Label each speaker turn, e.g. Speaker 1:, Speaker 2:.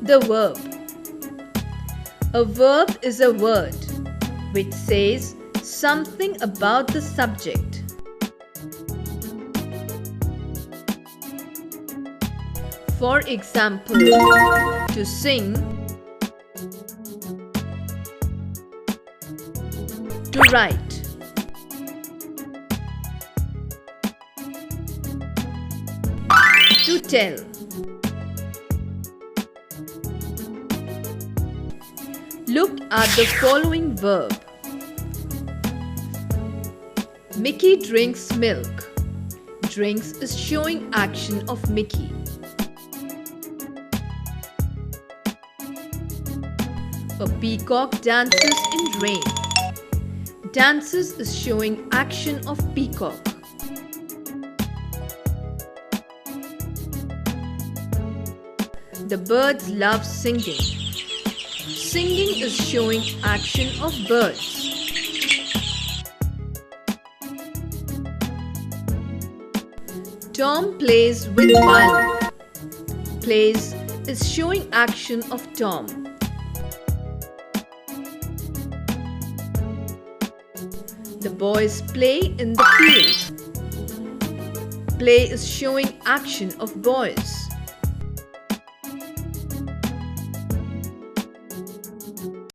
Speaker 1: The verb. A verb is a word which says something about the subject. For example, to sing, to write. To tell. Look at the following verb. Mickey drinks milk. Drinks is showing action of Mickey. A peacock dances in rain. Dances is showing action of peacock. The birds love singing. Singing is showing action of birds. Tom plays with violin. Plays is showing action of Tom. The boys play in the field. Play is showing action of boys.